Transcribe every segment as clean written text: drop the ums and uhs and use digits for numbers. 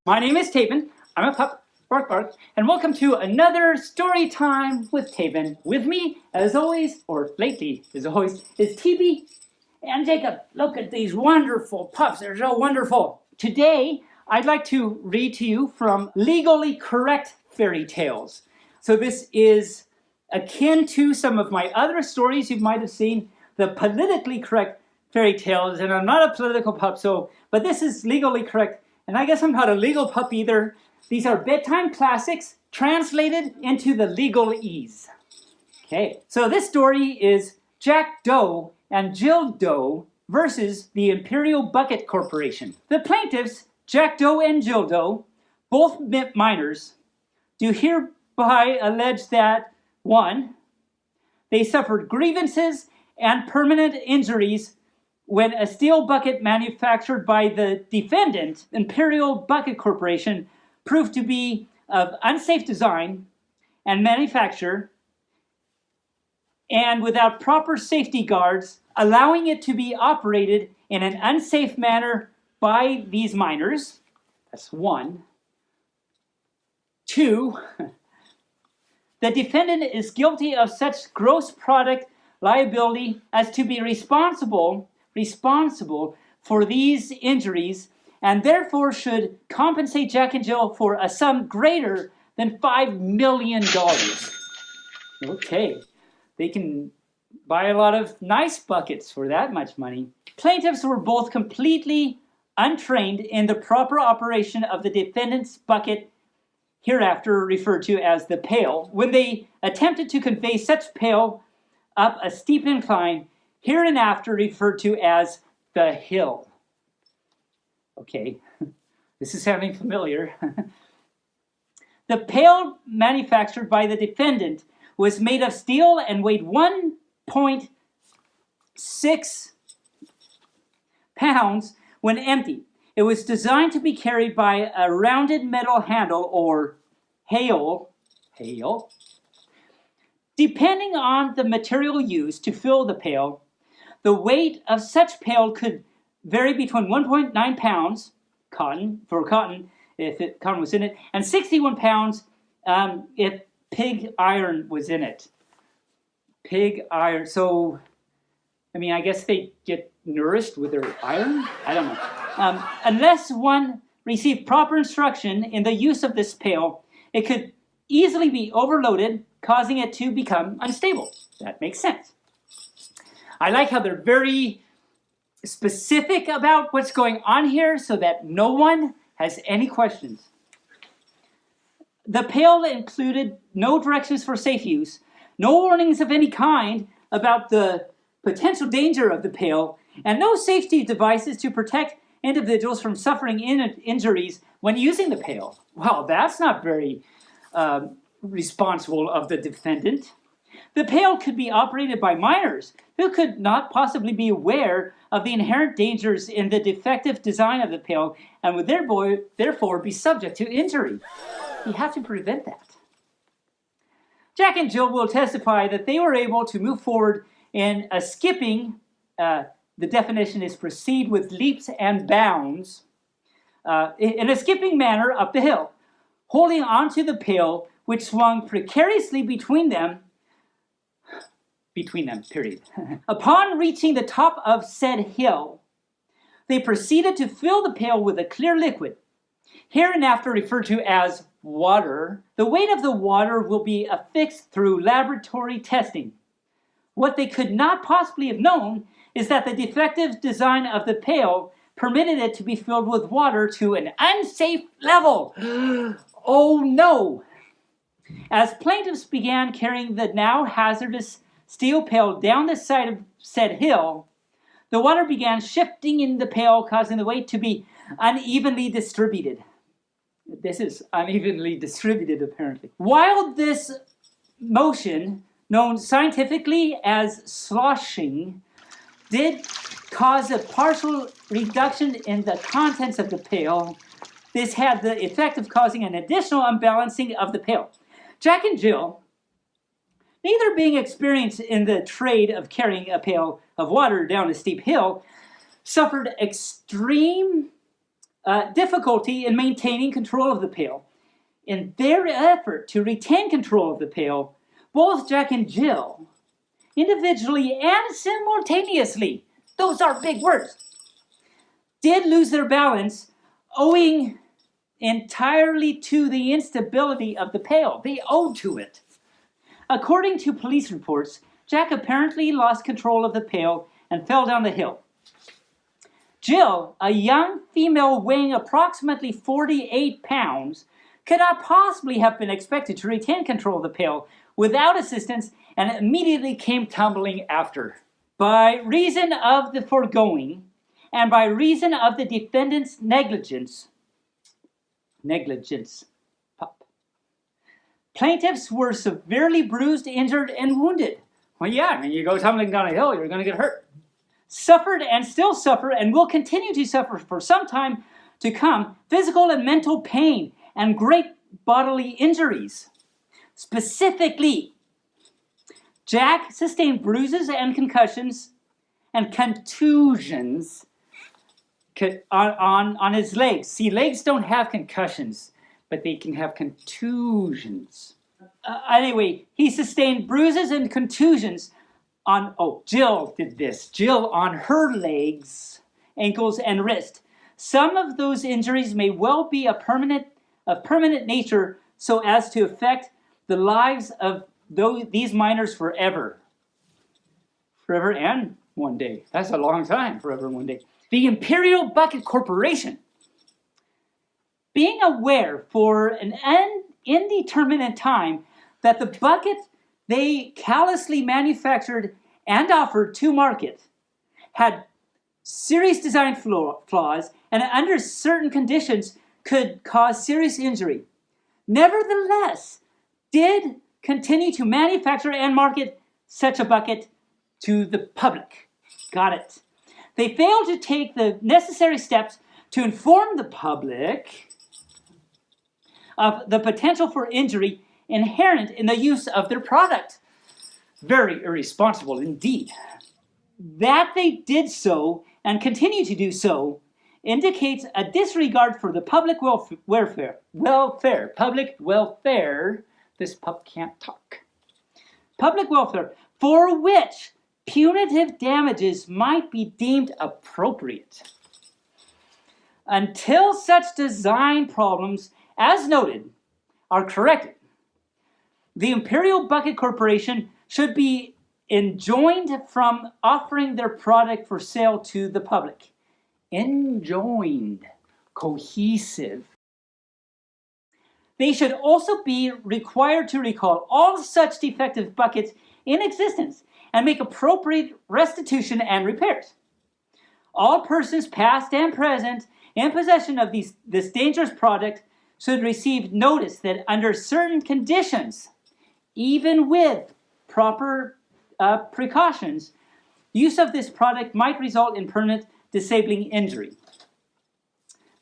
My name is Taebyn. I'm a pup, bark bark, and welcome to another story time with Taebyn. With me, as always, or lately, as always, is TB and Jacob. Look at these wonderful pups. They're so wonderful. Today, I'd like to read to you from Legally Correct Fairy Tales. So this is akin to some of my other stories you might have seen, the politically correct fairy tales, and I'm not a political pup, but this is legally correct, and I guess I'm not a legal pup either. These are bedtime classics translated into the legalese. Okay, so this story is Jack Doe and Jill Doe versus the Imperial Bucket Corporation. The plaintiffs, Jack Doe and Jill Doe, both minors, do hereby allege that 1. They suffered grievances and permanent injuries when a steel bucket manufactured by the defendant, Imperial Bucket Corporation, proved to be of unsafe design and manufacture and without proper safety guards, allowing it to be operated in an unsafe manner by these minors. That's 1. 2. The defendant is guilty of such gross product liability as to be responsible for these injuries and therefore should compensate Jack and Jill for a sum greater than $5 million. Okay, they can buy a lot of nice buckets for that much money. Plaintiffs were both completely untrained in the proper operation of the defendant's bucket, hereafter referred to as the pail, when they attempted to convey such pail up a steep incline, hereinafter referred to as the hill. Okay, this is sounding familiar. The pail manufactured by the defendant was made of steel and weighed 1.6 pounds when empty. It was designed to be carried by a rounded metal handle or hail. Depending on the material used to fill the pail, the weight of such pail could vary between 1.9 pounds, cotton, if cotton was in it, and 61 pounds if pig iron was in it. Pig iron, so, I guess they get nourished with their iron? I don't know. Unless one received proper instruction in the use of this pail, it could easily be overloaded, causing it to become unstable. That makes sense. I like how they're very specific about what's going on here so that no one has any questions. The pail included no directions for safe use, no warnings of any kind about the potential danger of the pail, and no safety devices to protect individuals from suffering injuries when using the pail. Well, that's not very responsible of the defendant. The pail could be operated by minors who could not possibly be aware of the inherent dangers in the defective design of the pail and would therefore be subject to injury. You have to prevent that. Jack and Jill will testify that they were able to move forward in a skipping, the definition is proceed with leaps and bounds, in a skipping manner up the hill, holding onto the pail which swung precariously between them, period. Upon reaching the top of said hill, they proceeded to fill the pail with a clear liquid, hereinafter referred to as water. The weight of the water will be affixed through laboratory testing. What they could not possibly have known is that the defective design of the pail permitted it to be filled with water to an unsafe level. Oh no! As plaintiffs began carrying the now hazardous steel pail down the side of said hill, the water began shifting in the pail, causing the weight to be unevenly distributed. This is unevenly distributed, apparently. While this motion, known scientifically as sloshing, did cause a partial reduction in the contents of the pail, this had the effect of causing an additional unbalancing of the pail. Jack and Jill, neither being experienced in the trade of carrying a pail of water down a steep hill, suffered extreme difficulty in maintaining control of the pail. In their effort to retain control of the pail, both Jack and Jill, individually and simultaneously, those are big words, did lose their balance owing entirely to the instability of the pail. They owed to it. According to police reports, Jack apparently lost control of the pail and fell down the hill. Jill, a young female weighing approximately 48 pounds, could not possibly have been expected to retain control of the pail without assistance and immediately came tumbling after. By reason of the foregoing, and by reason of the defendant's negligence, plaintiffs were severely bruised, injured, and wounded. Well, yeah, I mean, you go tumbling down a hill, you're going to get hurt. Suffered and still suffer and will continue to suffer for some time to come physical and mental pain and great bodily injuries. Specifically, Jack sustained bruises and concussions and contusions on his legs. See, legs don't have concussions, but they can have contusions. Anyway, he sustained bruises and contusions on, Jill did this. Jill on her legs, ankles, and wrist. Some of those injuries may well be of permanent nature so as to affect the lives of these minors forever. Forever and one day. That's a long time, forever and one day. The Imperial Bucket Corporation, being aware for an indeterminate time that the bucket they callously manufactured and offered to market had serious design flaws and under certain conditions could cause serious injury, nevertheless did continue to manufacture and market such a bucket to the public. Got it. They failed to take the necessary steps to inform the public of the potential for injury inherent in the use of their product. Very irresponsible indeed. That they did so and continue to do so indicates a disregard for the public welfare. This pup can't talk. Public welfare, for which punitive damages might be deemed appropriate. Until such design problems, as noted, are corrected, the Imperial Bucket Corporation should be enjoined from offering their product for sale to the public. Enjoined, cohesive. They should also be required to recall all such defective buckets in existence and make appropriate restitution and repairs. All persons past and present in possession of this dangerous product should receive notice that under certain conditions, even with proper precautions, use of this product might result in permanent disabling injury.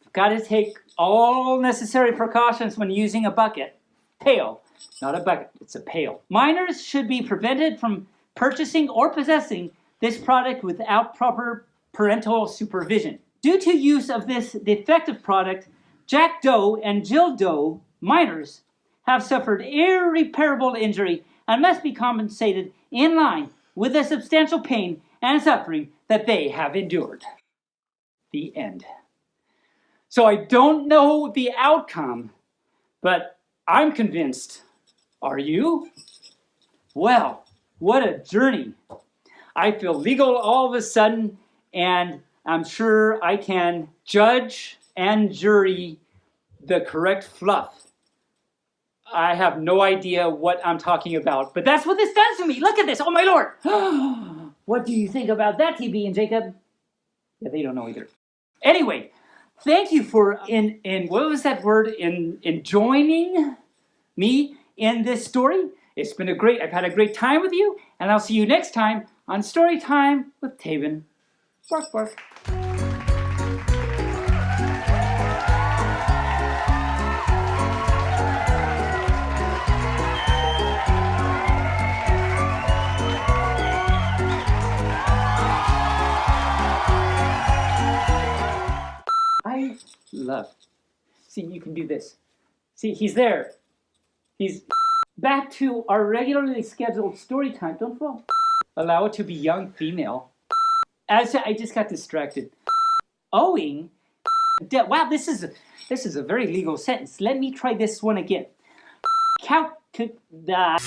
You've got to take all necessary precautions when using a bucket. Pail, not a bucket, it's a pail. Minors should be prevented from purchasing or possessing this product without proper parental supervision. Due to use of this defective product, Jack Doe and Jill Doe, minors, have suffered irreparable injury and must be compensated in line with the substantial pain and suffering that they have endured. The end. So I don't know the outcome, but I'm convinced. Are you? Well, what a journey. I feel legal all of a sudden, and I'm sure I can judge and jury the correct fluff. I have no idea what I'm talking about, but that's what this does to me. Look at this. Oh, my Lord. What do you think about that, TB and Jacob? Yeah, they don't know either. Anyway, thank you for what was that word? In joining me in this story. It's been I've had a great time with you, and I'll see you next time on Storytime with Taebyn. Bark, bark. love. See, you can do this. See, he's there. He's back to our regularly scheduled story time. Don't fall. Allow it to be young female. As I just got distracted. Owing. Wow, this is a very legal sentence. Let me try this one again. Count to the.